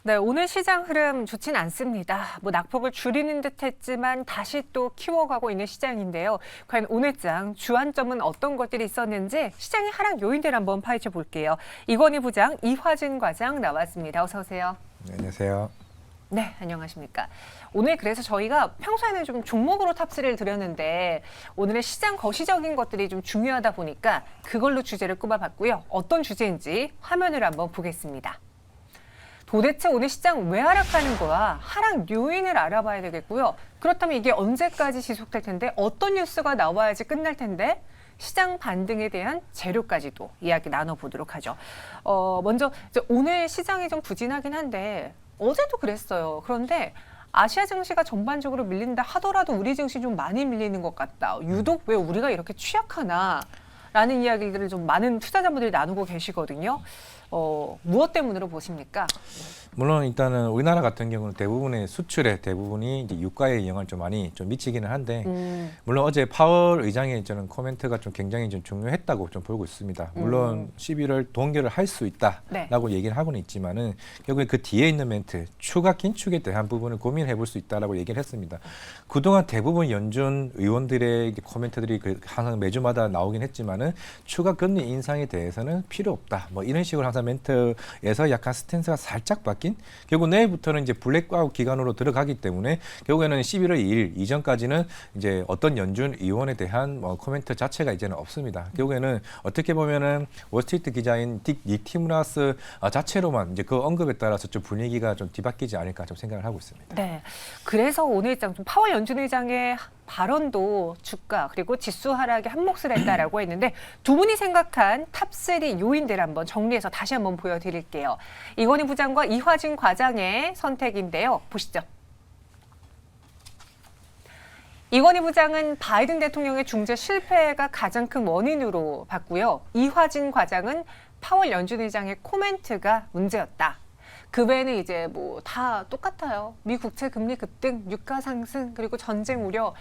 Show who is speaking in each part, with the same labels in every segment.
Speaker 1: 네, 오늘 시장 흐름 좋진 않습니다. 낙폭을 줄이는 듯 했지만 다시 또 키워가고 있는 시장인데요. 과연 오늘장 주안점은 어떤 것들이 있었는지 시장의 하락 요인들 한번 파헤쳐 볼게요. 이건희 부장, 이화진 과장 나왔습니다. 어서 오세요.
Speaker 2: 네, 안녕하세요.
Speaker 1: 네, 안녕하십니까. 오늘 그래서 저희가 평소에는 좀 종목으로 탑3를 드렸는데 오늘의 시장 거시적인 것들이 좀 중요하다 보니까 그걸로 주제를 꼽아봤고요. 어떤 주제인지 화면을 한번 보겠습니다. 도대체 오늘 시장 왜 하락하는 거야? 하락 요인을 알아봐야 되겠고요. 그렇다면 이게 언제까지 지속될 텐데 어떤 뉴스가 나와야지 끝날 텐데 시장 반등에 대한 재료까지도 이야기 나눠보도록 하죠. 먼저 이제 오늘 시장이 좀 부진하긴 한데 어제도 그랬어요. 그런데 아시아 증시가 전반적으로 밀린다 하더라도 우리 증시 좀 많이 밀리는 것 같다. 유독 왜 우리가 이렇게 취약하나? 라는 이야기들을 좀 많은 투자자분들이 나누고 계시거든요. 무엇 때문으로 보십니까?
Speaker 2: 물론 일단은 우리나라 같은 경우는 대부분의 수출의 대부분이 이제 유가에 영향을 좀 많이 좀 미치기는 한데 물론 어제 파월 의장의 저는 코멘트가 좀 굉장히 좀 중요했다고 좀 보고 있습니다. 물론 11월 동결을 할 수 있다라고 얘기를 하고는 있지만은 결국에 그 뒤에 있는 멘트 추가 긴축에 대한 부분을 고민해 볼 수 있다라고 얘기를 했습니다. 그동안 대부분 연준 의원들의 코멘트들이 항상 매주마다 나오긴 했지만은 추가 금리 인상에 대해서는 필요 없다. 뭐 이런 식으로 항상 멘트에서 약간 스탠스가 살짝 바뀐. 결국 내일부터는 이제 블랙아웃 기간으로 들어가기 때문에 결국에는 11월 2일 이전까지는 이제 어떤 연준 의원에 대한 코멘트 자체가 이제는 없습니다. 결국에는 어떻게 보면은 월스트리트 기자인 딕 니티무라스 자체로만 이제 그 언급에 따라서 좀 분위기가 좀 뒤바뀌지 않을까 좀 생각을 하고 있습니다.
Speaker 1: 네, 그래서 오늘장 좀 파월 연준 의장의 발언도 주가 그리고 지수 하락에 한몫을 했다라고 했는데 두 분이 생각한 탑3 요인들 한번 정리해서 다시 한번 보여드릴게요. 이건희 부장과 이화진 과장의 선택인데요. 보시죠. 이건희 부장은 바이든 대통령의 중재 실패가 가장 큰 원인으로 봤고요. 이화진 과장은 파월 연준 의장의 코멘트가 문제였다. 그 외에는 이제 다 똑같아요. 미 국채 금리 급등, 유가 상승, 그리고 전쟁 우려,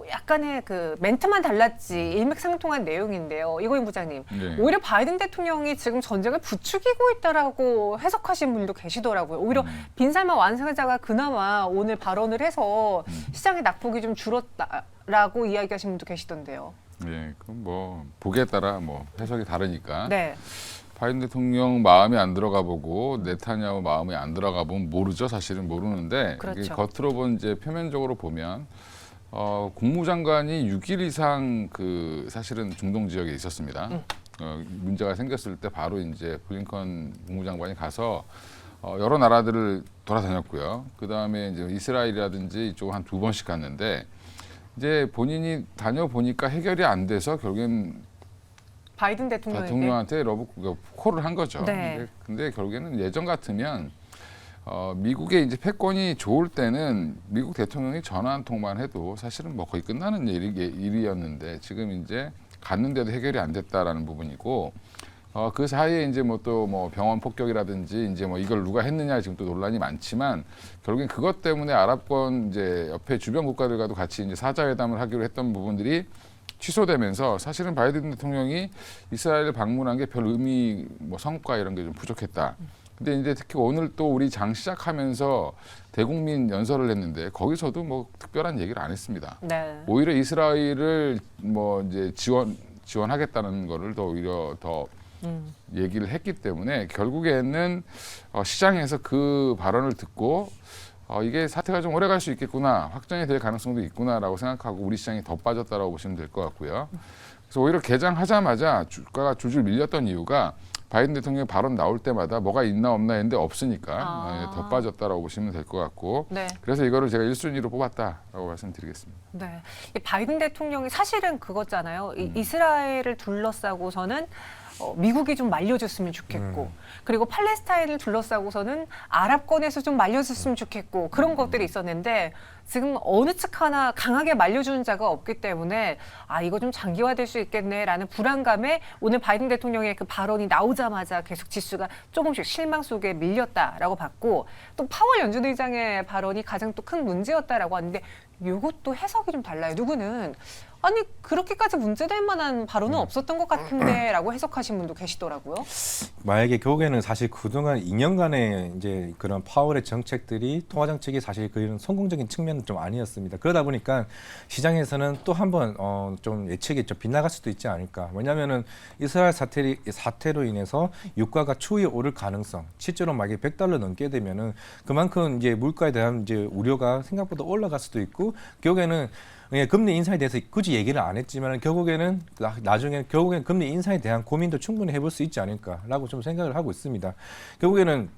Speaker 1: 약간의 그 멘트만 달랐지 일맥상통한 내용인데요. 이건희 부장님,
Speaker 3: 네.
Speaker 1: 오히려 바이든 대통령이 지금 전쟁을 부추기고 있다라고 해석하신 분도 계시더라고요. 오히려 빈살만 완성자가 그나마 오늘 발언을 해서 시장의 낙폭이 좀 줄었다라고 이야기하신 분도 계시던데요.
Speaker 3: 네, 그럼 보기에 따라 해석이 다르니까.
Speaker 1: 네.
Speaker 3: 바이든 대통령 마음에 안 들어가 보고 네타냐후 마음에 안 들어가 보면 모르죠. 사실은 모르는데
Speaker 1: 그렇죠.
Speaker 3: 이게 겉으로 이제 표면적으로 보면 국무장관이 6일 이상 사실은 중동 지역에 있었습니다. 문제가 생겼을 때 바로 이제 블링컨 국무장관이 가서 여러 나라들을 돌아다녔고요. 그 다음에 이제 이스라엘이라든지 이쪽 한 2번씩 갔는데 이제 본인이 다녀보니까 해결이 안 돼서 결국엔
Speaker 1: 바이든
Speaker 3: 대통령한테 콜을 한 거죠.
Speaker 1: 네.
Speaker 3: 근데 결국에는 예전 같으면 미국의 이제 패권이 좋을 때는 미국 대통령이 전화 한 통만 해도 사실은 거의 끝나는 일이었는데 지금 이제 갔는데도 해결이 안 됐다라는 부분이고 그 사이에 이제 또 병원 폭격이라든지 이제 이걸 누가 했느냐 지금 또 논란이 많지만 결국엔 그것 때문에 아랍권 이제 옆에 주변 국가들과도 같이 이제 사자회담을 하기로 했던 부분들이 취소되면서 사실은 바이든 대통령이 이스라엘을 방문한 게 별 의미, 성과 이런 게 좀 부족했다. 근데 이제 특히 오늘 또 우리 장 시작하면서 대국민 연설을 했는데 거기서도 특별한 얘기를 안 했습니다.
Speaker 1: 네.
Speaker 3: 오히려 이스라엘을 이제 지원하겠다는 거를 오히려 더 얘기를 했기 때문에 결국에는 시장에서 그 발언을 듣고 이게 사태가 좀 오래 갈 수 있겠구나, 확정이 될 가능성도 있구나라고 생각하고 우리 시장이 더 빠졌다라고 보시면 될 것 같고요. 그래서 오히려 개장하자마자 주가가 줄줄 밀렸던 이유가 바이든 대통령 발언 나올 때마다 뭐가 있나 없나 했는데 없으니까 더 빠졌다라고 보시면 될 것 같고
Speaker 1: 네.
Speaker 3: 그래서 이거를 제가 1순위로 뽑았다라고 말씀드리겠습니다.
Speaker 1: 네, 이 바이든 대통령이 사실은 그거잖아요. 이스라엘을 둘러싸고서는 미국이 좀 말려줬으면 좋겠고 그리고 팔레스타인을 둘러싸고서는 아랍권에서 좀 말려줬으면 좋겠고 그런 것들이 있었는데 지금 어느 측 하나 강하게 말려주는 자가 없기 때문에 이거 좀 장기화될 수 있겠네라는 불안감에 오늘 바이든 대통령의 그 발언이 나오자마자 계속 지수가 조금씩 실망 속에 밀렸다라고 봤고 또 파월 연준 의장의 발언이 가장 또 큰 문제였다라고 하는데 이것도 해석이 좀 달라요. 누구는 아니 그렇게까지 문제될 만한 발언은 없었던 것 같은데라고 해석하신 분도 계시더라고요.
Speaker 2: 만약에 결국에는 사실 그동안 2년간의 이제 그런 파월의 정책들이 통화 정책이 사실 그런 성공적인 측면은 좀 아니었습니다. 그러다 보니까 시장에서는 또 한번 좀 예측이 좀 빗나갈 수도 있지 않을까. 왜냐하면은 이스라엘 사태로 인해서 유가가 추후에 오를 가능성, 실제로 만약에 $100 넘게 되면은 그만큼 이제 물가에 대한 이제 우려가 생각보다 올라갈 수도 있고 결국에는 금리 인상에 대해서 굳이 얘기를 안 했지만 결국에는 나중에 결국에는 금리 인상에 대한 고민도 충분히 해볼 수 있지 않을까라고 좀 생각을 하고 있습니다. 결국에는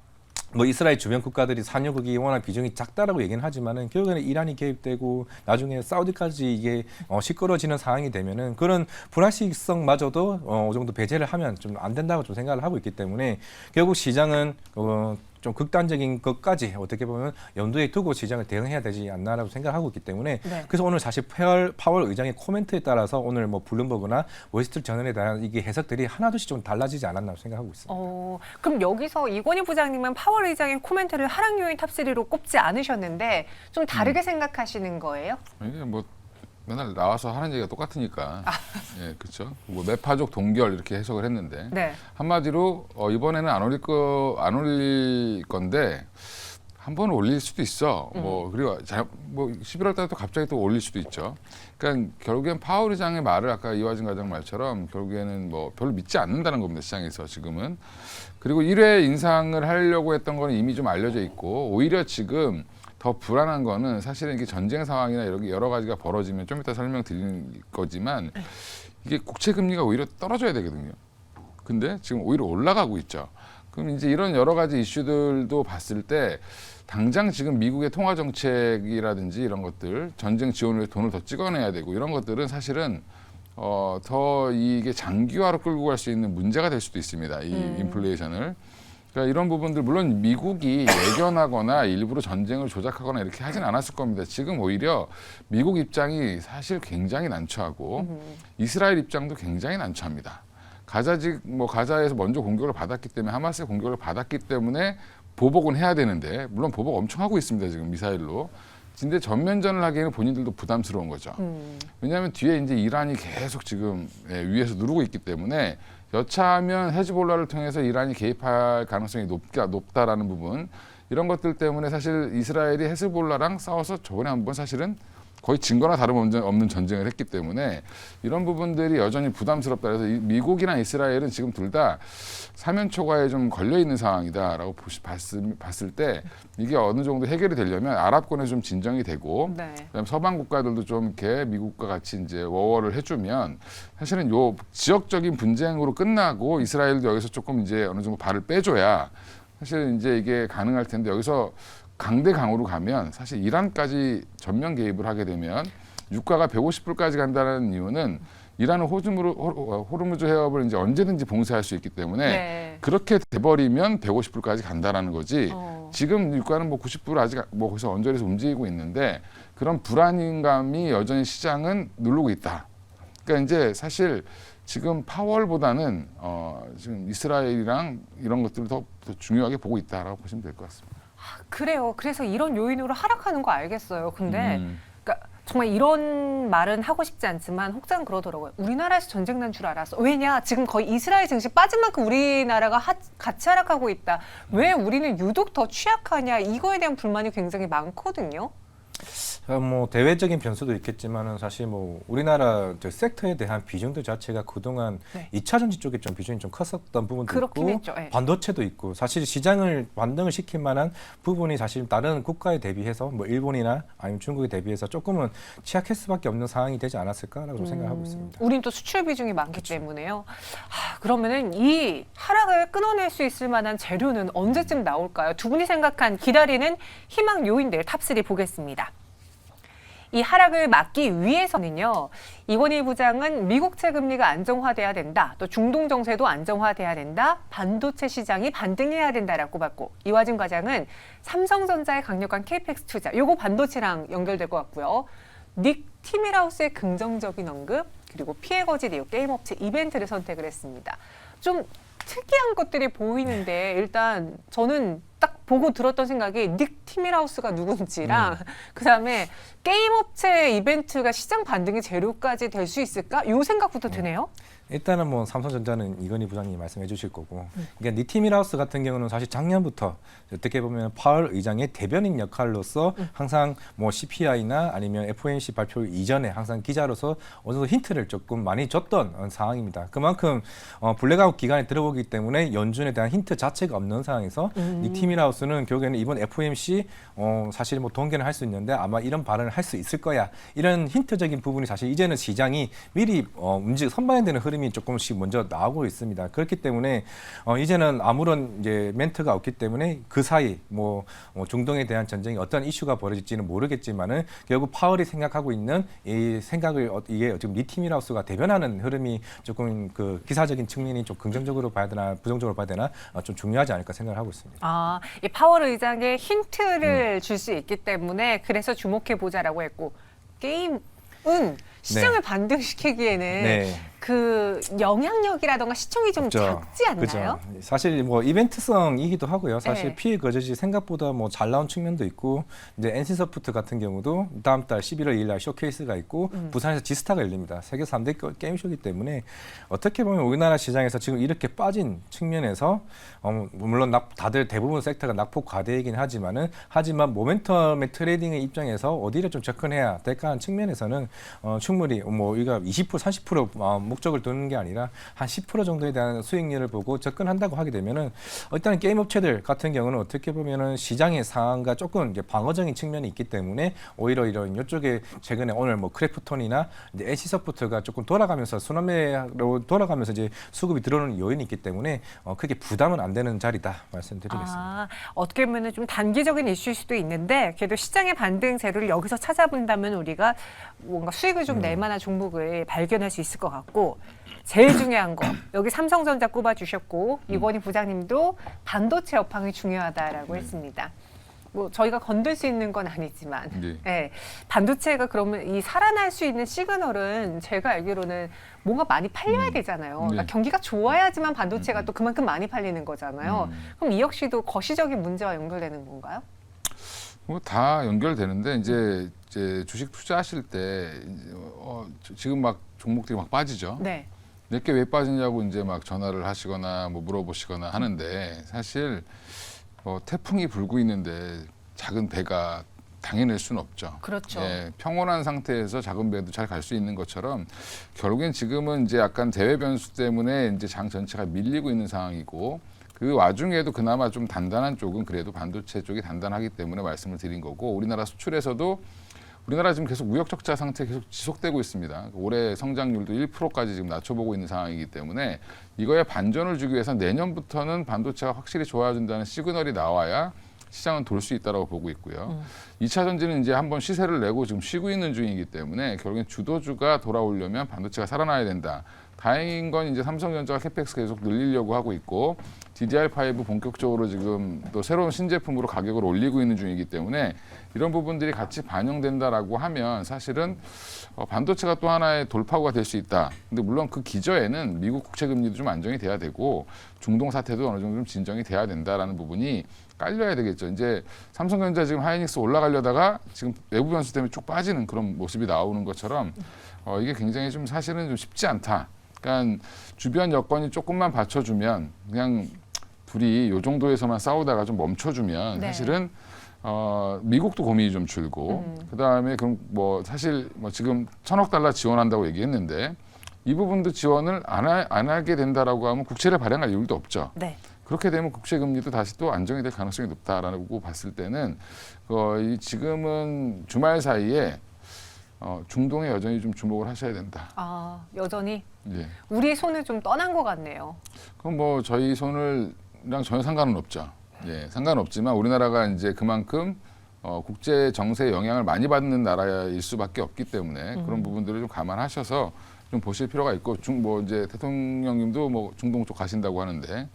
Speaker 2: 뭐 이스라엘 주변 국가들이 산유국이 워낙 비중이 작다라고 얘기는 하지만은 결국에는 이란이 개입되고 나중에 사우디까지 이게 시끄러워지는 상황이 되면은 그런 불확실성마저도 어느 정도 배제를 하면 좀 안 된다고 좀 생각을 하고 있기 때문에 결국 시장은 좀 극단적인 것까지 어떻게 보면 염두에 두고 시장을 대응해야 되지 않나라고 생각하고 있기 때문에
Speaker 1: 네.
Speaker 2: 그래서 오늘 사실 파월 의장의 코멘트에 따라서 오늘 뭐 블룸버그나 월스트리트 저널에 대한 이게 해석들이 하나둘씩 좀 달라지지 않았나 생각하고 있습니다.
Speaker 1: 그럼 여기서 이건희 부장님은 파월 의장의 코멘트를 하락 요인 탑3로 꼽지 않으셨는데 좀 다르게 생각하시는 거예요?
Speaker 3: 이게 뭐 맨날 나와서 하는 얘기가 똑같으니까. 예, 그렇죠. 뭐 매파족 동결 이렇게 해석을 했는데
Speaker 1: 네.
Speaker 3: 한마디로 이번에는 안 올릴 건데 한 번 올릴 수도 있어. 뭐 그리고 뭐 11월 달에 또 갑자기 또 올릴 수도 있죠. 그러니까 결국엔 파월 의장의 말을 아까 이화진 과장 말처럼 결국에는 뭐 별로 믿지 않는다는 겁니다. 시장에서 지금은. 그리고 1회 인상을 하려고 했던 거는 이미 좀 알려져 있고 오히려 지금 더 불안한 거는 사실은 이게 전쟁 상황이나 이렇게 여러 가지가 벌어지면 좀 이따 설명드릴 거지만 이게 국채 금리가 오히려 떨어져야 되거든요. 근데 지금 오히려 올라가고 있죠. 그럼 이제 이런 여러 가지 이슈들도 봤을 때 당장 지금 미국의 통화 정책이라든지 이런 것들 전쟁 지원을 위해 돈을 더 찍어내야 되고 이런 것들은 사실은 더 이게 장기화로 끌고 갈 수 있는 문제가 될 수도 있습니다. 이 인플레이션을. 그러니까 이런 부분들 물론 미국이 예견하거나 일부러 전쟁을 조작하거나 이렇게 하진 않았을 겁니다. 지금 오히려 미국 입장이 사실 굉장히 난처하고 이스라엘 입장도 굉장히 난처합니다. 가자에서 먼저 공격을 받았기 때문에 하마스의 공격을 받았기 때문에 보복은 해야 되는데 물론 보복 엄청 하고 있습니다. 지금 미사일로. 근데 전면전을 하기에는 본인들도 부담스러운 거죠. 왜냐하면 뒤에 이제 이란이 계속 지금 위에서 누르고 있기 때문에 여차하면 헤즈볼라를 통해서 이란이 개입할 가능성이 높다라는 부분 이런 것들 때문에 사실 이스라엘이 헤즈볼라랑 싸워서 저번에 한번 사실은 거의 진거나 다름없는 전쟁을 했기 때문에 이런 부분들이 여전히 부담스럽다. 그래서 미국이나 이스라엘은 지금 둘 다 사면초가에 좀 걸려 있는 상황이다라고 봤을 때 이게 어느 정도 해결이 되려면 아랍권에 좀 진정이 되고
Speaker 1: 네.
Speaker 3: 그다음에 서방 국가들도 좀 이렇게 미국과 같이 이제 워워를 해주면 사실은 요 지역적인 분쟁으로 끝나고 이스라엘도 여기서 조금 이제 어느 정도 발을 빼줘야 사실 이제 이게 가능할 텐데 여기서 강대강으로 가면 사실 이란까지 전면 개입을 하게 되면 유가가 150불까지 간다는 이유는 이란은 호르무즈 해협을 이제 언제든지 봉쇄할 수 있기 때문에
Speaker 1: 네.
Speaker 3: 그렇게 돼버리면 150불까지 간다라는 거지.
Speaker 1: 어.
Speaker 3: 지금 유가는 뭐 90불 아직 뭐 거기서 언저리에서 움직이고 있는데 그런 불안감이 여전히 시장은 누르고 있다. 그러니까 이제 사실 지금 파월보다는 지금 이스라엘이랑 이런 것들을 더 중요하게 보고 있다라고 보시면 될 것 같습니다.
Speaker 1: 그래요. 그래서 이런 요인으로 하락하는 거 알겠어요. 근데 그러니까 정말 이런 말은 하고 싶지 않지만 혹자는 그러더라고요. 우리나라에서 전쟁 난 줄 알았어. 왜냐? 지금 거의 이스라엘 증시 빠진 만큼 우리나라가 같이 하락하고 있다. 왜 우리는 유독 더 취약하냐? 이거에 대한 불만이 굉장히 많거든요.
Speaker 2: 뭐 대외적인 변수도 있겠지만은 사실 뭐 우리나라 저 섹터에 대한 비중도 자체가 그동안
Speaker 1: 네.
Speaker 2: 2차 전지 쪽에 좀 비중이 좀 컸었던 부분도
Speaker 1: 그렇긴
Speaker 2: 있고
Speaker 1: 했죠. 예.
Speaker 2: 반도체도 있고 사실 시장을 반등을 시킬 만한 부분이 사실 다른 국가에 대비해서 뭐 일본이나 아니면 중국에 대비해서 조금은 취약할 수밖에 없는 상황이 되지 않았을까라고 좀 생각하고 있습니다.
Speaker 1: 우린 또 수출 비중이 많기 때문에요. 그러면은 이 하락을 끊어낼 수 있을 만한 재료는 언제쯤 나올까요? 두 분이 생각한 기다리는 희망 요인들 탑3 보겠습니다. 이 하락을 막기 위해서는요. 이건희 부장은 미국채 금리가 안정화돼야 된다. 또 중동 정세도 안정화돼야 된다. 반도체 시장이 반등해야 된다라고 꼽았고 이화진 과장은 삼성전자의 강력한 KPX 투자. 요거 반도체랑 연결될 것 같고요. 닉 티밀하우스의 긍정적인 언급 그리고 피해 거짓 이후 게임업체 이벤트를 선택을 했습니다. 좀 특이한 것들이 보이는데 일단 저는 딱 보고 들었던 생각이 닉 티밀하우스가 누군지랑 그다음에 게임 업체 이벤트가 시장 반등의 재료까지 될 수 있을까? 요 생각부터 드네요.
Speaker 2: 일단은 뭐 삼성전자는 이건희 부장님이 말씀해 주실 거고, 그러니까 니티밀하우스 같은 경우는 사실 작년부터 어떻게 보면 파월 의장의 대변인 역할로서 항상 뭐 CPI나 아니면 FOMC 발표 이전에 항상 기자로서 어느 정도 힌트를 조금 많이 줬던 상황입니다. 그만큼 블랙아웃 기간에 들어오기 때문에 연준에 대한 힌트 자체가 없는 상황에서 니티밀하우스는 결국에는 이번 FOMC 사실 뭐 동계는 할 수 있는데 아마 이런 발언을 할 수 있을 거야, 이런 힌트적인 부분이 사실 이제는 시장이 미리 선반영되는 흐름이 조금씩 먼저 나오고 있습니다. 그렇기 때문에 이제는 아무런 이제 멘트가 없기 때문에 그 사이 뭐 중동에 대한 전쟁이 어떤 이슈가 벌어질지는 모르겠지만은 결국 파월이 생각하고 있는 이 생각을 이게 지금 니티밀하우스가 대변하는 흐름이 조금 그 기사적인 측면이 좀 긍정적으로 봐야 되나 부정적으로 봐야 되나 좀 중요하지 않을까 생각을 하고 있습니다.
Speaker 1: 아, 이 파월 의장의 힌트를 줄 수 있기 때문에 그래서 주목해 보자라고 했고, 게임은 시장을 반등시키기에는
Speaker 2: 네.
Speaker 1: 그 영향력이라던가 시총이 좀
Speaker 2: 그렇죠.
Speaker 1: 작지 않나요?
Speaker 2: 그렇죠. 사실 뭐 이벤트성이기도 하고요. 사실
Speaker 1: 네.
Speaker 2: 피해 거저지 생각보다 뭐 잘 나온 측면도 있고, 이제 NC소프트 같은 경우도 다음 달 11월 2일 날 쇼케이스가 있고 부산에서 지스타가 열립니다. 세계 3대 게임쇼이기 때문에 어떻게 보면 우리나라 시장에서 지금 이렇게 빠진 측면에서 물론 다들 대부분 섹터가 낙폭 과대이긴 하지만 모멘텀의 트레이딩의 입장에서 어디를 좀 접근해야 될까 하는 측면에서는 충분히 뭐 이거 20% 30% 목적을 두는 게 아니라 한 10% 정도에 대한 수익률을 보고 접근한다고 하게 되면은 일단 게임 업체들 같은 경우는 어떻게 보면은 시장의 상황과 조금 이제 방어적인 측면이 있기 때문에 오히려 이런 이쪽에 최근에 오늘 뭐 크래프톤이나 이제 NC소프트가 조금 돌아가면서 순환매로 돌아가면서 이제 수급이 들어오는 요인이 있기 때문에 크게 부담은 안 되는 자리다 말씀드리겠습니다.
Speaker 1: 아, 어떻게 보면 좀 단기적인 이슈일 수도 있는데 그래도 시장의 반등 재료를 여기서 찾아본다면 우리가 뭔가 수익을 좀 낼 만한 종목을 발견할 수 있을 것 같고, 제일 중요한 거 여기 삼성전자 꼽아주셨고 이건희 부장님도 반도체 업황이 중요하다라고 했습니다. 뭐 저희가 건들 수 있는 건 아니지만
Speaker 3: 네.
Speaker 1: 예, 반도체가 그러면 이 살아날 수 있는 시그널은 제가 알기로는 뭔가 많이 팔려야 되잖아요. 그러니까
Speaker 3: 네.
Speaker 1: 경기가 좋아야지만 반도체가 또 그만큼 많이 팔리는 거잖아요. 그럼 이 역시도 거시적인 문제와 연결되는 건가요?
Speaker 3: 뭐 다 연결되는데 이제 주식 투자하실 때 지금 막 종목들이 막 빠지죠.
Speaker 1: 네.
Speaker 3: 내게 왜 빠지냐고 이제 막 전화를 하시거나 뭐 물어보시거나 하는데, 사실 태풍이 불고 있는데 작은 배가 당해낼 수는 없죠.
Speaker 1: 그렇죠.
Speaker 3: 예, 평온한 상태에서 작은 배도 잘 갈 수 있는 것처럼 결국엔 지금은 이제 약간 대외 변수 때문에 이제 장 전체가 밀리고 있는 상황이고, 그 와중에도 그나마 좀 단단한 쪽은 그래도 반도체 쪽이 단단하기 때문에 말씀을 드린 거고, 우리나라 수출에서도 우리나라 지금 계속 무역 적자 상태 계속 지속되고 있습니다. 올해 성장률도 1%까지 지금 낮춰보고 있는 상황이기 때문에 이거에 반전을 주기 위해서 내년부터는 반도체가 확실히 좋아진다는 시그널이 나와야 시장은 돌 수 있다고 보고 있고요. 2차 전지는 이제 한번 시세를 내고 지금 쉬고 있는 중이기 때문에 결국엔 주도주가 돌아오려면 반도체가 살아나야 된다. 다행인 건 이제 삼성전자가 캐펙스 계속 늘리려고 하고 있고, DDR5 본격적으로 지금 또 새로운 신제품으로 가격을 올리고 있는 중이기 때문에 이런 부분들이 같이 반영된다라고 하면 사실은 반도체가 또 하나의 돌파구가 될 수 있다. 근데 물론 그 기저에는 미국 국채 금리도 좀 안정이 돼야 되고 중동 사태도 어느 정도 좀 진정이 돼야 된다라는 부분이 깔려야 되겠죠. 이제 삼성전자 지금 하이닉스 올라가려다가 지금 외부 변수 때문에 쭉 빠지는 그런 모습이 나오는 것처럼 이게 굉장히 좀 사실은 좀 쉽지 않다. 그러니까 주변 여건이 조금만 받쳐주면, 그냥 둘이 요 정도에서만 싸우다가 좀 멈춰주면
Speaker 1: 네.
Speaker 3: 사실은 미국도 고민이 좀 줄고, 그다음에 그럼 뭐 사실 뭐 지금 1,000억 달러 지원한다고 얘기했는데 이 부분도 지원을 안 하게 된다라고 하면 국채를 발행할 이유도 없죠.
Speaker 1: 네.
Speaker 3: 그렇게 되면 국채 금리도 다시 또 안정이 될 가능성이 높다라고 봤을 때는 지금은 주말 사이에 중동에 여전히 좀 주목을 하셔야 된다.
Speaker 1: 아, 여전히
Speaker 3: 예.
Speaker 1: 우리의 손을 좀 떠난 것 같네요.
Speaker 3: 그럼 뭐 저희 손을랑 전혀 상관은 없죠. 예, 상관없지만 우리나라가 이제 그만큼 국제 정세에 영향을 많이 받는 나라일 수밖에 없기 때문에 그런 부분들을 좀 감안하셔서 좀 보실 필요가 있고, 뭐 이제 대통령님도 뭐 중동 쪽 가신다고 하는데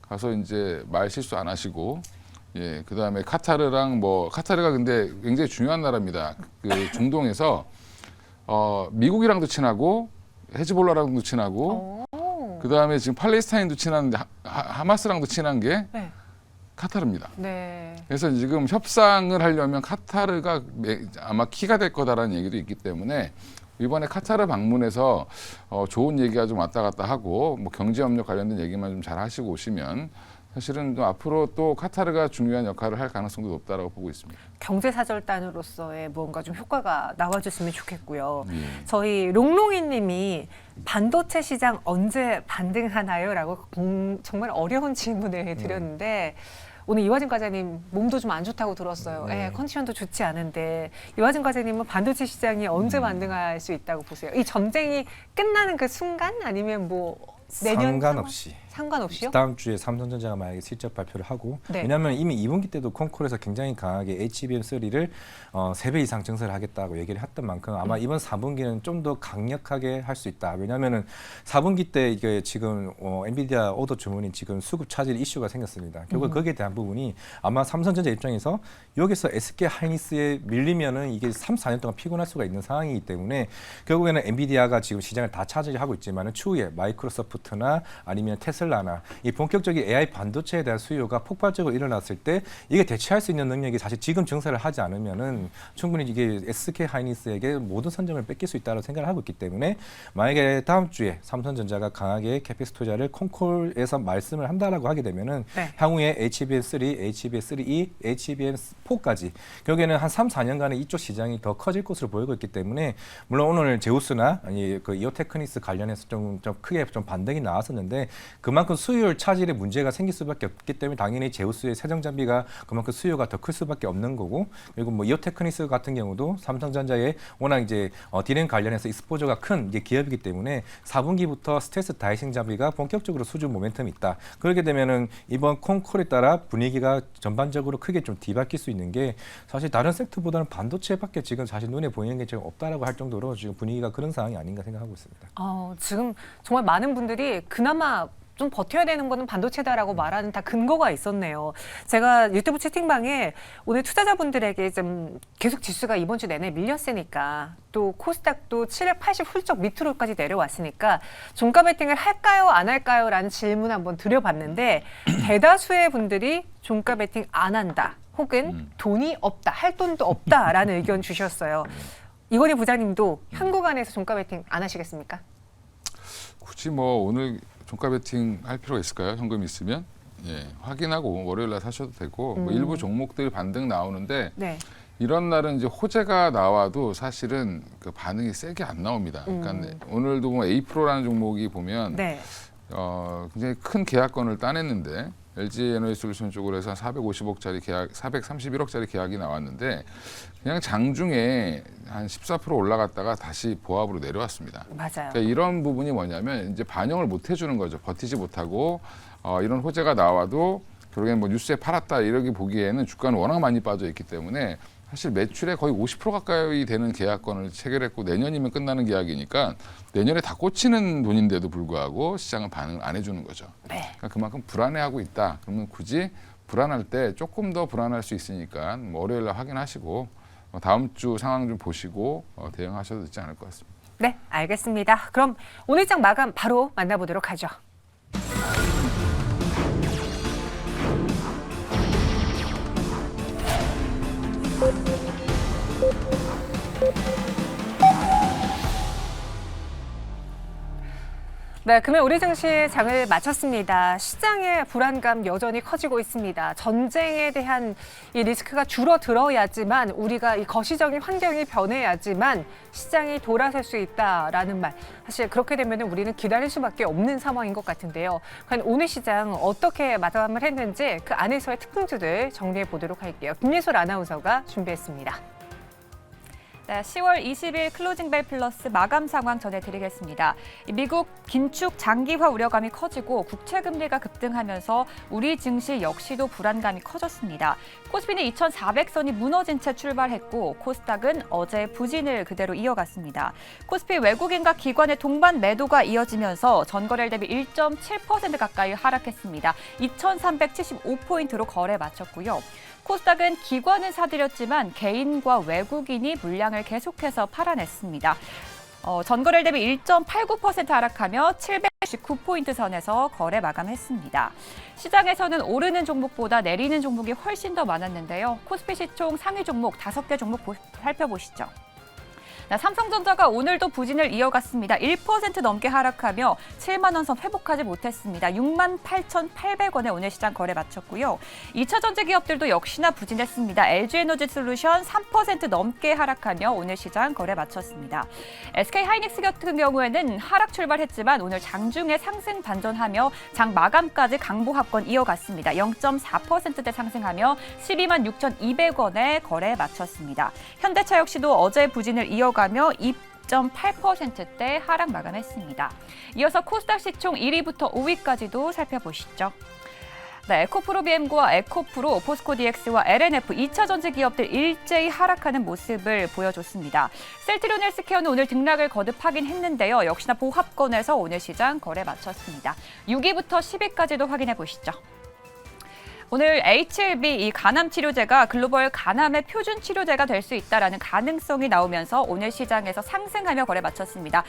Speaker 3: 가서 이제 말 실수 안 하시고, 예, 그다음에 카타르가 근데 굉장히 중요한 나라입니다. 그 중동에서 미국이랑도 친하고 헤즈볼라랑도 친하고, 그다음에 지금 팔레스타인도 친한데 하마스랑도 친한 게
Speaker 1: 네.
Speaker 3: 카타르입니다.
Speaker 1: 네.
Speaker 3: 그래서 지금 협상을 하려면 카타르가 아마 키가 될 거다라는 얘기도 있기 때문에 이번에 카타르 방문해서 좋은 얘기가 좀 왔다 갔다 하고 뭐 경제협력 관련된 얘기만 좀 잘 하시고 오시면 사실은 또 앞으로 또 카타르가 중요한 역할을 할 가능성도 높다라고 보고 있습니다.
Speaker 1: 경제사절단으로서의 무언가 좀 효과가 나와줬으면 좋겠고요.
Speaker 3: 예.
Speaker 1: 저희 롱롱이님이 반도체 시장 언제 반등하나요? 라고 정말 어려운 질문을 드렸는데 오늘 이화진 과장님 몸도 좀 안 좋다고 들었어요.
Speaker 2: 네.
Speaker 1: 컨디션도 좋지 않은데 이화진 과장님은 반도체 시장이 언제 반등할 수 있다고 보세요? 이 전쟁이 끝나는 그 순간 아니면 뭐 내년
Speaker 2: 상관없이.
Speaker 1: 상관없이요?
Speaker 2: 다음 주에 삼성전자가 만약에 실적 발표를 하고
Speaker 1: 네.
Speaker 2: 왜냐하면 이미 2분기 때도 콘콜에서 굉장히 강하게 HBM3를 3배 이상 증설을 하겠다고 얘기를 했던 만큼 아마 이번 4분기는 좀 더 강력하게 할 수 있다. 왜냐하면은 4분기 때 이게 지금 엔비디아 오더 주문이 지금 수급 차질 이슈가 생겼습니다. 결국 거기에 대한 부분이 아마 삼성전자 입장에서 여기서 SK 하이닉스에 밀리면은 이게 3, 4년 동안 피곤할 수가 있는 상황이기 때문에 결국에는 엔비디아가 지금 시장을 다 차지하고 있지만은 추후에 마이크로소프트나 아니면 테슬라나 이 본격적인 AI 반도체에 대한 수요가 폭발적으로 일어났을 때 이게 대체할 수 있는 능력이 사실 지금 증설을 하지 않으면은 충분히 이게 SK 하이닉스에게 모든 선점을 뺏길 수 있다고 생각을 하고 있기 때문에 만약에 다음 주에 삼성전자가 강하게 캐펙스 투자를 콘콜에서 말씀을 한다라고 하게 되면은
Speaker 1: 네.
Speaker 2: 향후에 HBM3, HBM3E, HBM4까지 결국에는 한 3, 4년간의 이쪽 시장이 더 커질 것으로 보이고 있기 때문에 물론 오늘 제우스나 아니 그 이오테크닉스 관련해서 좀 크게 좀 반등이 나왔었는데 그만큼 수요율 차질의 문제가 생길 수밖에 없기 때문에 당연히 제우스의 세정 장비가 그만큼 수요가 더 클 수밖에 없는 거고 그리고 뭐 이오테크닉스 같은 경우도 삼성전자의 워낙 이제 디램 관련해서 익스포저가 큰 이제 기업이기 때문에 4분기부터 스텔스 다이싱 장비가 본격적으로 수주 모멘텀이 있다. 그렇게 되면은 이번 콘콜에 따라 분위기가 전반적으로 크게 좀 뒤바뀔 수 있는 게 사실 다른 섹터보다는 반도체밖에 지금 사실 눈에 보이는 게 지금 없다라고 할 정도로 지금 분위기가 그런 상황이 아닌가 생각하고 있습니다.
Speaker 1: 지금 정말 많은 분들이 그나마 좀 버텨야 되는 거는 반도체다라고 말하는 다 근거가 있었네요. 제가 유튜브 채팅방에 오늘 투자자분들에게 좀 계속 지수가 이번 주 내내 밀렸으니까 또 코스닥도 780 훌쩍 밑으로까지 내려왔으니까 종가 베팅을 할까요 안 할까요? 라는 질문 한번 드려봤는데 대다수의 분들이 종가 베팅 안 한다 혹은 돈이 없다 할 돈도 없다라는 의견 주셨어요. 이건희 부장님도 한국안에서 종가 베팅 안 하시겠습니까?
Speaker 3: 굳이 뭐 오늘 종가 베팅 할 필요가 있을까요? 현금 있으면 확인하고 월요일 날 사셔도 되고 뭐 일부 종목들이 반등 나오는데
Speaker 1: 네.
Speaker 3: 이런 날은 이제 호재가 나와도 사실은 그 반응이 세게 안 나옵니다. 그러니까 오늘도 뭐 A-Pro라는 종목이 보면
Speaker 1: 네.
Speaker 3: 굉장히 큰 계약건을 따냈는데 LG 에너지솔루션 쪽으로 해서 450억짜리 계약, 431억짜리 계약이 나왔는데 그냥 장중에 한 14% 올라갔다가 다시 보합으로 내려왔습니다.
Speaker 1: 맞아요.
Speaker 3: 그러니까 이런 부분이 뭐냐면 이제 반영을 못 해주는 거죠. 버티지 못하고 이런 호재가 나와도 결국엔 뭐 뉴스에 팔았다 이러기 보기에는 주가는 워낙 많이 빠져 있기 때문에 사실 매출의 거의 50% 가까이 되는 계약건을 체결했고 내년이면 끝나는 계약이니까 내년에 다 꽂히는 돈인데도 불구하고 시장은 반응을 안 해주는 거죠.
Speaker 1: 네.
Speaker 3: 그러니까 그만큼 불안해하고 있다. 그러면 굳이 불안할 때 조금 더 불안할 수 있으니까 뭐 월요일 날 확인하시고 다음 주 상황 좀 보시고 대응하셔도 되지 않을 것 같습니다.
Speaker 1: 네, 알겠습니다. 그럼 오늘 장 마감 바로 만나보도록 하죠. 네, 금요일 우리 증시 장을 마쳤습니다. 시장의 불안감 여전히 커지고 있습니다. 전쟁에 대한 이 리스크가 줄어들어야지만 우리가 이 거시적인 환경이 변해야지만 시장이 돌아설 수 있다라는 말. 사실 그렇게 되면 우리는 기다릴 수밖에 없는 상황인 것 같은데요. 과연 오늘 시장 어떻게 마감을 했는지 그 안에서의 특징주들 정리해 보도록 할게요. 김예솔 아나운서가 준비했습니다.
Speaker 4: 네, 10월 20일 클로징벨 플러스 마감 상황 전해드리겠습니다. 미국 긴축 장기화 우려감이 커지고 국채 금리가 급등하면서 우리 증시 역시도 불안감이 커졌습니다. 코스피는 2,400선이 무너진 채 출발했고 코스닥은 어제 부진을 그대로 이어갔습니다. 코스피 외국인과 기관의 동반 매도가 이어지면서 전거래일 대비 1.7% 가까이 하락했습니다. 2,375포인트로 거래 마쳤고요. 코스닥은 기관은 사들였지만 개인과 외국인이 물량을 계속해서 팔아냈습니다. 전거래일 대비 1.89% 하락하며 719포인트 선에서 거래 마감했습니다. 시장에서는 오르는 종목보다 내리는 종목이 훨씬 더 많았는데요. 코스피 시총 상위 종목 5개 종목 살펴보시죠. 삼성전자가 오늘도 부진을 이어갔습니다. 1% 넘게 하락하며 7만 원 선 회복하지 못했습니다. 68,800원에 오늘 시장 거래 마쳤고요. 2차 전지 기업들도 역시나 부진했습니다. LG에너지솔루션 3% 넘게 하락하며 오늘 시장 거래 마쳤습니다. SK하이닉스 같은 경우에는 하락 출발했지만 오늘 장중에 상승 반전하며 장 마감까지 강보 합권 이어갔습니다. 0.4%대 상승하며 12만 6,200원에 거래 마쳤습니다. 현대차 역시도 어제 부진을 이어가며 2.8%대 하락 마감했습니다. 이어서 코스닥 시총 1위부터 5위까지도 살펴보시죠. 네, 에코프로비엠과 에코프로, 포스코DX와 LNF 2차 전지 기업들 일제히 하락하는 모습을 보여줬습니다. 셀트리온 헬스케어는 오늘 등락을 거듭하긴 했는데요. 역시나 보합권에서 오늘 시장 거래 마쳤습니다. 6위부터 10위까지도 확인해 보시죠. 오늘 HLB 이 간암 치료제가 글로벌 간암의 표준 치료제가 될 수 있다라는 가능성이 나오면서 오늘 시장에서 상승하며 거래 마쳤습니다.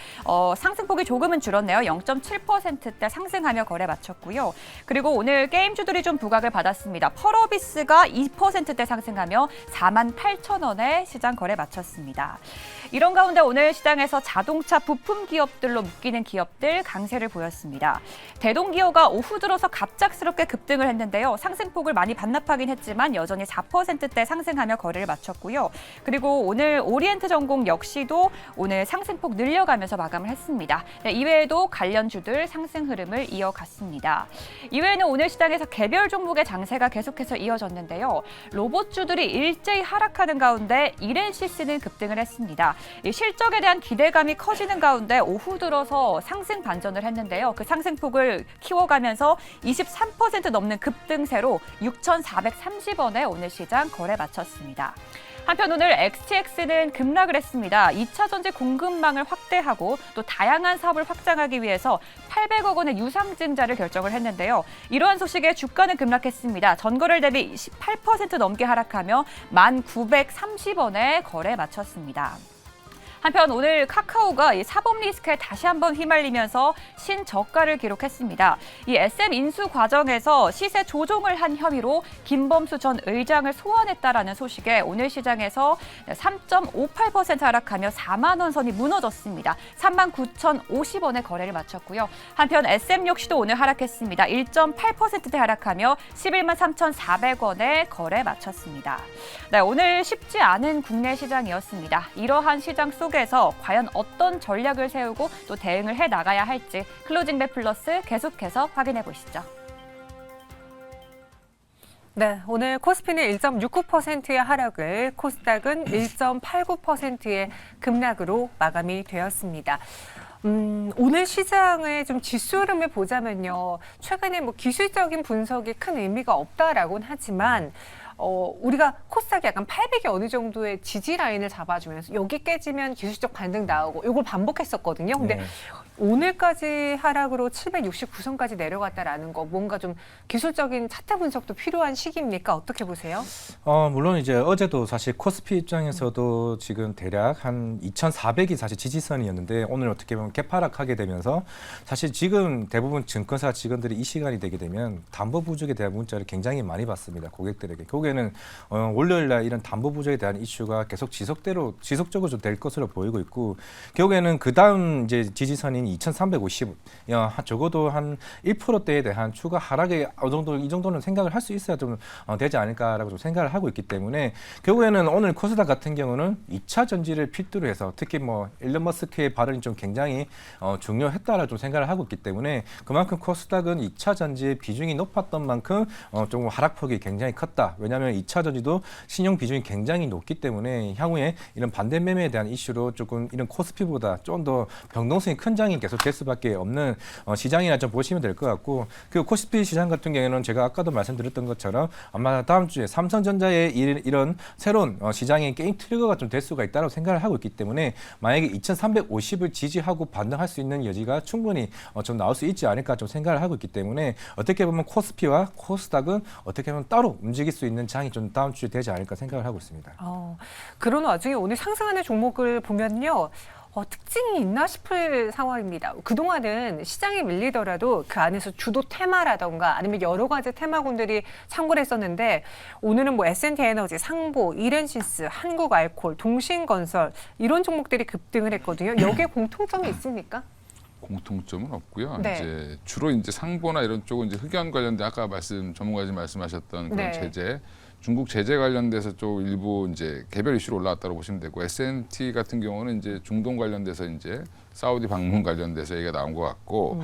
Speaker 4: 상승폭이 조금은 줄었네요. 0.7%대 상승하며 거래 마쳤고요. 그리고 오늘 게임주들이 좀 부각을 받았습니다. 펄어비스가 2%대 상승하며 48,000원에 시장 거래 마쳤습니다. 이런 가운데 오늘 시장에서 자동차 부품 기업들로 묶이는 기업들 강세를 보였습니다. 대동기어가 오후 들어서 갑작스럽게 급등을 했는데요. 상승폭을 많이 반납하긴 했지만 여전히 4%대 상승하며 거래를 마쳤고요. 그리고 오늘 오리엔트 전공 역시도 오늘 상승폭 늘려가면서 마감을 했습니다. 네, 이외에도 관련주들 상승 흐름을 이어갔습니다. 이외에는 오늘 시장에서 개별 종목의 장세가 계속해서 이어졌는데요. 로봇주들이 일제히 하락하는 가운데 이렌시스는 급등을 했습니다. 이 실적에 대한 기대감이 커지는 가운데 오후 들어서 상승 반전을 했는데요. 그 상승폭을 키워가면서 23% 넘는 급등세로 6,430원에 오늘 시장 거래 마쳤습니다. 한편 오늘 XTX는 급락을 했습니다. 2차 전지 공급망을 확대하고 또 다양한 사업을 확장하기 위해서 800억 원의 유상증자를 결정을 했는데요. 이러한 소식에 주가는 급락했습니다. 전거래일 대비 18% 넘게 하락하며 1,930원에 거래 마쳤습니다. 한편 오늘 카카오가 이 사법 리스크에 다시 한번 휘말리면서 신저가를 기록했습니다. 이 SM 인수 과정에서 시세 조종을 한 혐의로 김범수 전 의장을 소환했다라는 소식에 오늘 시장에서 3.58% 하락하며 4만 원 선이 무너졌습니다. 39,050원에 거래를 마쳤고요. 한편 SM 역시도 오늘 하락했습니다. 1.8%대 하락하며 11만 3,400원에 거래 마쳤습니다. 네, 오늘 쉽지 않은 국내 시장이었습니다. 이러한 시장 속에서 과연 어떤 전략을 세우고 또 대응을 해 나가야 할지 클로징 벨 플러스 계속해서 확인해 보시죠.
Speaker 1: 네, 오늘 코스피는 1.69%의 하락을, 코스닥은 1.89%의 급락으로 마감이 되었습니다. 오늘 시장의 좀 지수 흐름을 보자면요. 최근에 뭐 기술적인 분석이 큰 의미가 없다라고는 하지만 우리가 코스닥이 약간 800이 어느 정도의 지지 라인을 잡아주면서 여기 깨지면 기술적 반등 나오고 이걸 반복했었거든요. 근데
Speaker 2: 네.
Speaker 1: 오늘까지 하락으로 769선까지 내려갔다라는 거 뭔가 좀 기술적인 차트 분석도 필요한 시기입니까? 어떻게 보세요?
Speaker 2: 물론 이제 어제도 사실 코스피 입장에서도 지금 대략 한 2,400이 사실 지지선이었는데 오늘 어떻게 보면 개파락하게 되면서 사실 지금 대부분 증권사 직원들이 이 시간이 되게 되면 담보 부족에 대한 문자를 굉장히 많이 받습니다. 고객들에게. 결국에는 월요일날 이런 담보 부족에 대한 이슈가 계속 지속적으로 좀 될 것으로 보이고 있고 결국에는 그 다음 이제 지지선인 2,350, 적어도 한 1%대에 대한 추가 하락의 이 정도는 생각을 할 수 있어야 좀 되지 않을까라고 좀 생각을 하고 있기 때문에 결국에는 오늘 코스닥 같은 경우는 2차 전지를 필두로 해서 특히 뭐 일론 머스크의 발언이 좀 굉장히 중요했다라고 좀 생각을 하고 있기 때문에 그만큼 코스닥은 2차 전지의 비중이 높았던 만큼 조금 하락폭이 굉장히 컸다. 왜냐하면 2차 전지도 신용 비중이 굉장히 높기 때문에 향후에 이런 반대 매매에 대한 이슈로 조금 이런 코스피보다 좀 더 변동성이 큰 장이 계속 될 수밖에 없는 시장이라 좀 보시면 될 것 같고 그리고 코스피 시장 같은 경우에는 제가 아까도 말씀드렸던 것처럼 아마 다음 주에 삼성전자의 이런 새로운 시장의 게임 트리거가 좀 될 수가 있다고 생각을 하고 있기 때문에 만약에 2,350을 지지하고 반등할 수 있는 여지가 충분히 좀 나올 수 있지 않을까 좀 생각을 하고 있기 때문에 어떻게 보면 코스피와 코스닥은 어떻게 보면 따로 움직일 수 있는 장이 좀 다음 주에 되지 않을까 생각을 하고 있습니다.
Speaker 1: 그런 와중에 오늘 상승하는 종목을 보면요. 특징이 있나 싶을 상황입니다. 그동안은 시장이 밀리더라도 그 안에서 주도 테마라던가 아니면 여러 가지 테마군들이 참고를 했었는데 오늘은 뭐 S&T에너지, 상보, 이렌시스, 한국알콜, 동신건설 이런 종목들이 급등을 했거든요. 여기에 공통점이 있습니까?
Speaker 3: 공통점은 없고요.
Speaker 1: 네.
Speaker 3: 이제 주로 이제 상보나 이런 쪽은 이제 흑연 관련된 아까 전문가님 말씀하셨던 그런
Speaker 1: 네.
Speaker 3: 제재, 중국 제재 관련돼서 좀 일부 이제 개별 이슈로 올라왔다고 보시면 되고 S&T 같은 경우는 이제 중동 관련돼서 이제 사우디 방문 관련돼서 얘기가 나온 것 같고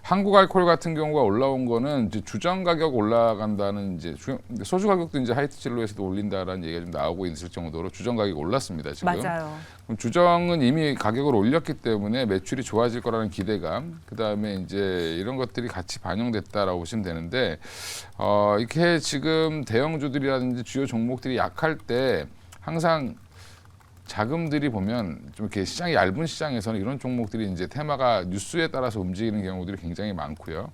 Speaker 3: 한국알콜 같은 경우가 올라온 거는 이제 주정 가격 올라간다는 이제 소주 가격도 이제 하이트 진로에서도 올린다라는 얘기가 좀 나오고 있을 정도로 주정 가격이 올랐습니다. 지금.
Speaker 1: 맞아요.
Speaker 3: 그럼 주정은 이미 가격을 올렸기 때문에 매출이 좋아질 거라는 기대감, 그다음에 이제 이런 것들이 같이 반영됐다라고 보시면 되는데 이렇게 지금 대형주들이라든지 주요 종목들이 약할 때 항상 자금들이 보면 좀 이렇게 시장이 얇은 시장에서는 이런 종목들이 이제 테마가 뉴스에 따라서 움직이는 경우들이 굉장히 많고요.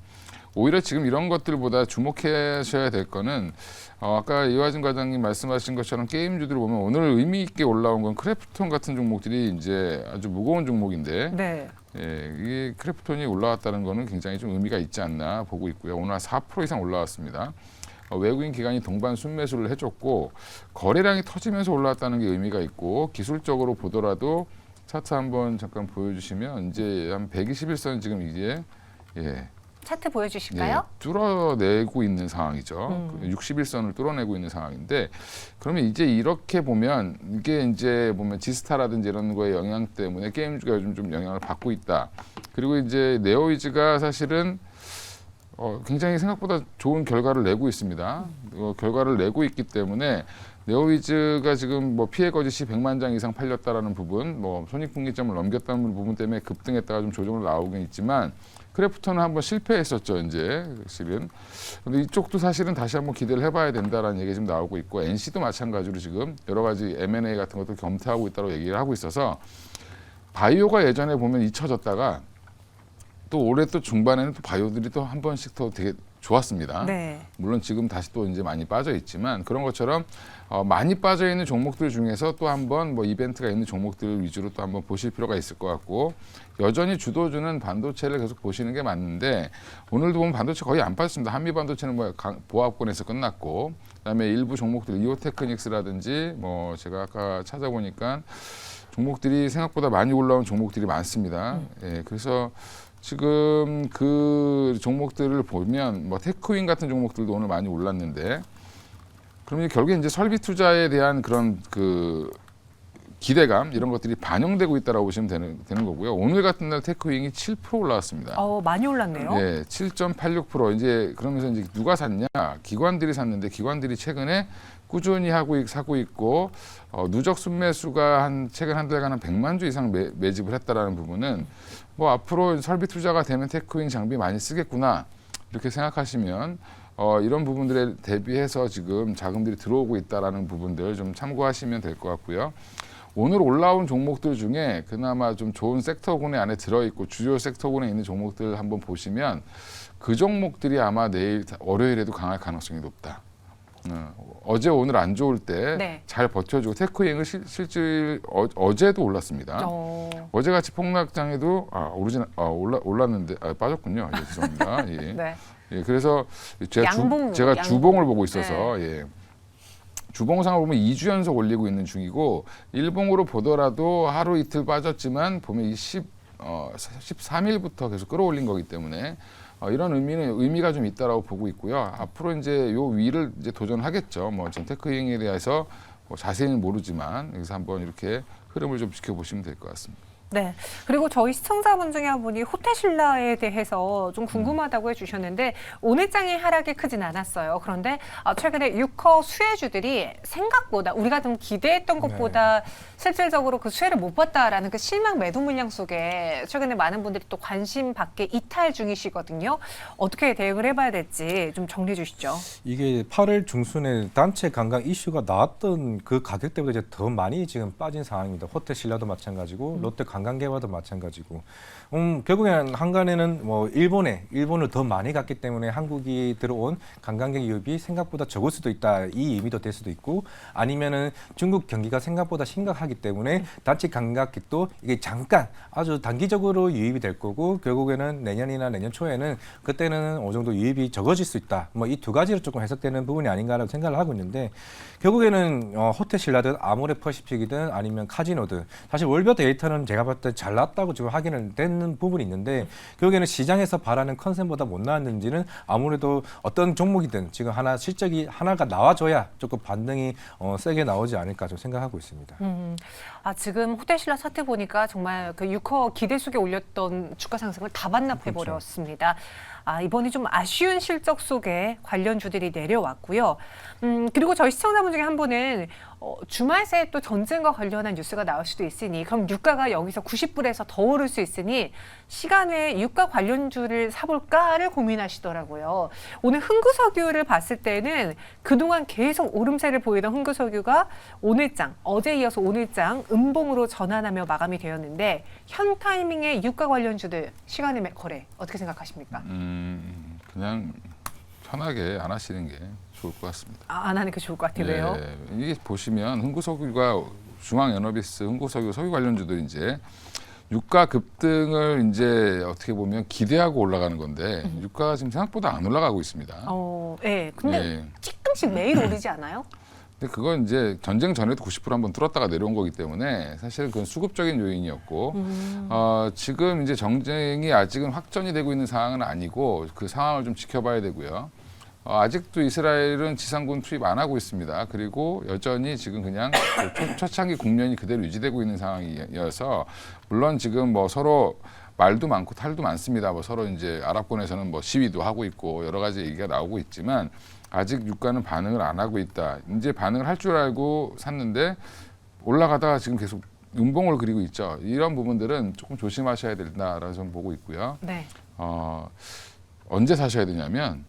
Speaker 3: 오히려 지금 이런 것들보다 주목하셔야 될 거는 아까 이화진 과장님 말씀하신 것처럼 게임주들을 보면 오늘 의미 있게 올라온 건 크래프톤 같은 종목들이 이제 아주 무거운 종목인데
Speaker 1: 네.
Speaker 3: 예, 이게 크래프톤이 올라왔다는 거는 굉장히 좀 의미가 있지 않나 보고 있고요. 오늘 한 4% 이상 올라왔습니다. 외국인 기관이 동반 순매수를 해줬고 거래량이 터지면서 올라왔다는 게 의미가 있고 기술적으로 보더라도 차트 한번 잠깐 보여주시면 이제 한 121선 지금 이제
Speaker 1: 차트 보여주실까요?
Speaker 3: 뚫어내고 있는 상황이죠. 61선을 뚫어내고 있는 상황인데 그러면 이제 이렇게 보면 이게 이제 보면 지스타라든지 이런 거의 영향 때문에 게임주가 요즘 좀 영향을 받고 있다. 그리고 이제 네오이즈가 사실은 굉장히 생각보다 좋은 결과를 내고 있습니다. 결과를 내고 있기 때문에 네오이즈가 지금 뭐 피해 거짓이 100만 장 이상 팔렸다라는 부분, 뭐 손익분기점을 넘겼다는 부분 때문에 급등했다가 좀 조정을 나오긴 있지만 크래프톤은 한번 실패했었죠, 이제 실은. 근데 이쪽도 사실은 다시 한번 기대를 해봐야 된다라는 얘기 지금 나오고 있고 NC도 마찬가지로 지금 여러 가지 M&A 같은 것도 검토하고 있다고 얘기를 하고 있어서 바이오가 예전에 보면 잊혀졌다가 또 올해 또 중반에는 또 바이오들이 또 한 번씩 더 되게 좋았습니다.
Speaker 1: 네.
Speaker 3: 물론 지금 다시 또 이제 많이 빠져 있지만 그런 것처럼 많이 빠져 있는 종목들 중에서 또 한번 뭐 이벤트가 있는 종목들 위주로 또 한번 보실 필요가 있을 것 같고 여전히 주도주는 반도체를 계속 보시는 게 맞는데 오늘도 보면 반도체 거의 안 빠졌습니다. 한미 반도체는 뭐 보합권에서 끝났고 그다음에 일부 종목들 이오테크닉스라든지 뭐 제가 아까 찾아보니까 종목들이 생각보다 많이 올라온 종목들이 많습니다. 예, 그래서 지금 그 종목들을 보면 뭐 테크윈 같은 종목들도 오늘 많이 올랐는데 그러면 결국에 이제 설비 투자에 대한 그런 그 기대감 이런 것들이 반영되고 있다라고 보시면 되는 거고요. 오늘 같은 날 테크윈이 7% 올라왔습니다.
Speaker 1: 많이 올랐네요.
Speaker 3: 네, 7.86% 이제 그러면서 이제 누가 샀냐? 기관들이 샀는데 기관들이 최근에 꾸준히 사고 있고 누적 순매수가 최근 한 달간 한 100만 주 이상 매집을 했다라는 부분은 뭐 앞으로 설비 투자가 되면 테크윈 장비 많이 쓰겠구나 이렇게 생각하시면 이런 부분들에 대비해서 지금 자금들이 들어오고 있다라는 부분들 좀 참고하시면 될 것 같고요. 오늘 올라온 종목들 중에 그나마 좀 좋은 섹터군에 안에 들어있고 주요 섹터군에 있는 종목들 한번 보시면 그 종목들이 아마 내일 월요일에도 강할 가능성이 높다. 어제 오늘 안 좋을 때 잘 버텨주고 테크윙을 실질 어제도 올랐습니다. 어제같이 폭락장에도 올랐는데 빠졌군요. 예, 죄송합니다. 예.
Speaker 1: 네.
Speaker 3: 예, 그래서 제가 주봉을 보고 있어서 예. 주봉상을 보면 2주 연속 올리고 있는 중이고 일봉으로 보더라도 하루 이틀 빠졌지만 보면 13일부터 계속 끌어올린 거기 때문에 이런 의미가 좀 있다라고 보고 있고요. 앞으로 이제 요 위를 이제 도전하겠죠. 뭐 지금 테크윙에 대해서 뭐 자세히는 모르지만 여기서 한번 이렇게 흐름을 좀 지켜보시면 될 것 같습니다.
Speaker 1: 네. 그리고 저희 시청자분 중에 한 분이 호텔신라에 대해서 좀 궁금하다고 해주셨는데 오늘 장의 하락이 크진 않았어요. 그런데 최근에 유커 수혜주들이 생각보다 우리가 좀 기대했던 것보다 실질적으로 그 수혜를 못 봤다라는 그 실망 매도 물량 속에 최근에 많은 분들이 또 관심 받게 이탈 중이시거든요. 어떻게 대응을 해봐야 될지 좀 정리해 주시죠.
Speaker 2: 이게 8월 중순에 단체 관광 이슈가 나왔던 그 가격대보다 이제 더 많이 지금 빠진 상황입니다. 호텔신라도 마찬가지고 롯데 관광 관광객와도 마찬가지고 결국에는 한간에는 뭐 일본을 더 많이 갔기 때문에 한국이 들어온 관광객 유입이 생각보다 적을 수도 있다 이 의미도 될 수도 있고 아니면은 중국 경기가 생각보다 심각하기 때문에 단체 관광객도 이게 잠깐 아주 단기적으로 유입이 될 거고 결국에는 내년이나 내년 초에는 그때는 어느 정도 유입이 적어질 수 있다. 뭐 이 두 가지로 조금 해석되는 부분이 아닌가라고 생각을 하고 있는데 결국에는 호텔 신라든 아모레 퍼시픽이든 아니면 카지노든 사실 월별 데이터는 제가 봤을 때 잘 나왔다고 지금 확인은 되는 부분이 있는데 결국에는 시장에서 바라는 컨셉보다 못 나왔는지는 아무래도 어떤 종목이든 지금 하나 실적이 하나가 나와줘야 조금 반등이 세게 나오지 않을까 좀 생각하고 있습니다.
Speaker 1: 지금 호텔 신라 사태 보니까 정말 그 6호 기대 속에 올렸던 주가 상승을 다 반납해 버렸습니다. 이번이 좀 아쉬운 실적 속에 관련주들이 내려왔고요. 그리고 저희 시청자분 중에 한 분은 주말 새에 또 전쟁과 관련한 뉴스가 나올 수도 있으니 그럼 유가가 여기서 90불에서 더 오를 수 있으니 시간 외에 유가 관련주를 사볼까를 고민하시더라고요. 오늘 흥구석유를 봤을 때는 그동안 계속 오름세를 보이던 흥구석유가 오늘장, 어제 이어서 오늘장 음봉으로 전환하며 마감이 되었는데 현 타이밍에 유가 관련주들 시간의 거래 어떻게 생각하십니까?
Speaker 3: 그냥 편하게 안 하시는 게 좋을 것 같습니다.
Speaker 1: 안 하는 게 좋을 것 같아요. 왜요?
Speaker 3: 이게 보시면 흥구석유가 중앙에너비스, 흥구석유, 석유 관련주들이 이제 유가 급등을 이제 어떻게 보면 기대하고 올라가는 건데 유가가 지금 생각보다 안 올라가고 있습니다.
Speaker 1: 네. 근데 조금씩 매일 오르지 않아요?
Speaker 3: 근데 그건 이제 전쟁 전에도 90% 한번 뚫었다가 내려온 거기 때문에 사실 그건 수급적인 요인이었고 지금 이제 정쟁이 아직은 확전이 되고 있는 상황은 아니고 그 상황을 좀 지켜봐야 되고요. 아직도 이스라엘은 지상군 투입 안 하고 있습니다. 그리고 여전히 지금 그냥 초창기 국면이 그대로 유지되고 있는 상황이어서 물론 지금 뭐 서로 말도 많고 탈도 많습니다. 뭐 서로 이제 아랍권에서는 뭐 시위도 하고 있고 여러 가지 얘기가 나오고 있지만 아직 유가는 반응을 안 하고 있다. 이제 반응을 할 줄 알고 샀는데 올라가다가 지금 계속 음봉을 그리고 있죠. 이런 부분들은 조금 조심하셔야 된다라고 저는 보고 있고요.
Speaker 1: 네.
Speaker 3: 언제 사셔야 되냐면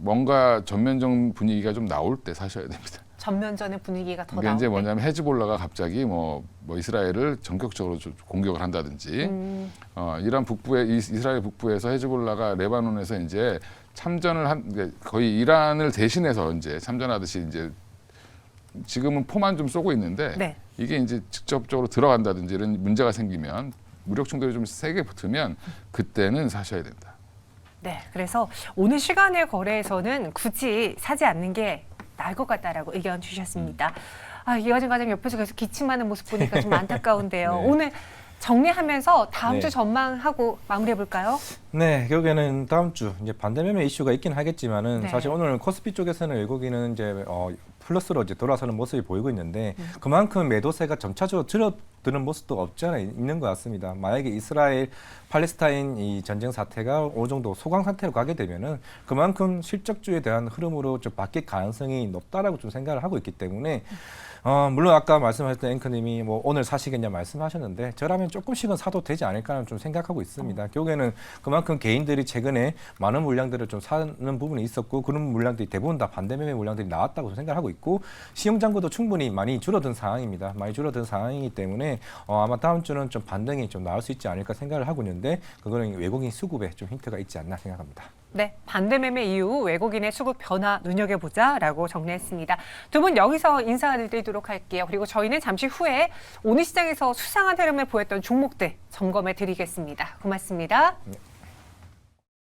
Speaker 3: 뭔가 전면적 분위기가 좀 나올 때 사셔야 됩니다.
Speaker 1: 전면전의 분위기가 더
Speaker 3: 그러니까
Speaker 1: 나올
Speaker 3: 이제
Speaker 1: 때.
Speaker 3: 뭐냐면 헤즈볼라가 갑자기 뭐 이스라엘을 전격적으로 공격을 한다든지 이란 북부에 이스라엘 북부에서 헤즈볼라가 레바논에서 이제 참전을 한 거의 이란을 대신해서 이제 참전하듯이 이제 지금은 포만 좀 쏘고 있는데
Speaker 1: 네.
Speaker 3: 이게 이제 직접적으로 들어간다든지 이런 문제가 생기면 무력 충돌이 좀 세게 붙으면 그때는 사셔야 된다.
Speaker 1: 네, 그래서 오늘 시간의 거래에서는 굳이 사지 않는 게 나을 것 같다라고 의견 주셨습니다. 이화정 과장 옆에서 계속 기침하는 모습 보니까 좀 안타까운데요.
Speaker 2: 네.
Speaker 1: 오늘 정리하면서 다음
Speaker 2: 네.
Speaker 1: 주 전망하고 마무리해 볼까요?
Speaker 2: 네, 결국에는 다음 주 이제 반대 매매 이슈가 있긴 하겠지만은
Speaker 1: 네.
Speaker 2: 사실 오늘 코스피 쪽에서는 외국인은 이제 플러스로 이제 돌아서는 모습이 보이고 있는데 그만큼 매도세가 점차적으로 줄어드는 모습도 없지 않아 있는 것 같습니다. 만약에 이스라엘 팔레스타인 이 전쟁 사태가 어느 정도 소강 상태로 가게 되면은 그만큼 실적주에 대한 흐름으로 좀 바뀔 가능성이 높다라고 좀 생각을 하고 있기 때문에 물론 아까 말씀하셨던 앵커님이 뭐 오늘 사시겠냐 말씀하셨는데 저라면 조금씩은 사도 되지 않을까는 좀 생각하고 있습니다. 결국에는 그만큼 개인들이 최근에 많은 물량들을 좀 사는 부분이 있었고 그런 물량들이 대부분 다 반대 매매 물량들이 나왔다고 생각을 하고 있고 시용 잔고도 충분히 많이 줄어든 상황입니다. 많이 줄어든 상황이기 때문에 아마 다음 주는 좀 반등이 좀 나올 수 있지 않을까 생각을 하고 있는데 그거는 외국인 수급에 좀 힌트가 있지 않나 생각합니다.
Speaker 1: 네, 반대 매매 이후 외국인의 수급 변화 눈여겨보자라고 정리했습니다. 두 분 여기서 인사드리도록 할게요. 그리고 저희는 잠시 후에 오늘 시장에서 수상한 흐름을 보였던 종목들 점검해 드리겠습니다. 고맙습니다.
Speaker 2: 네.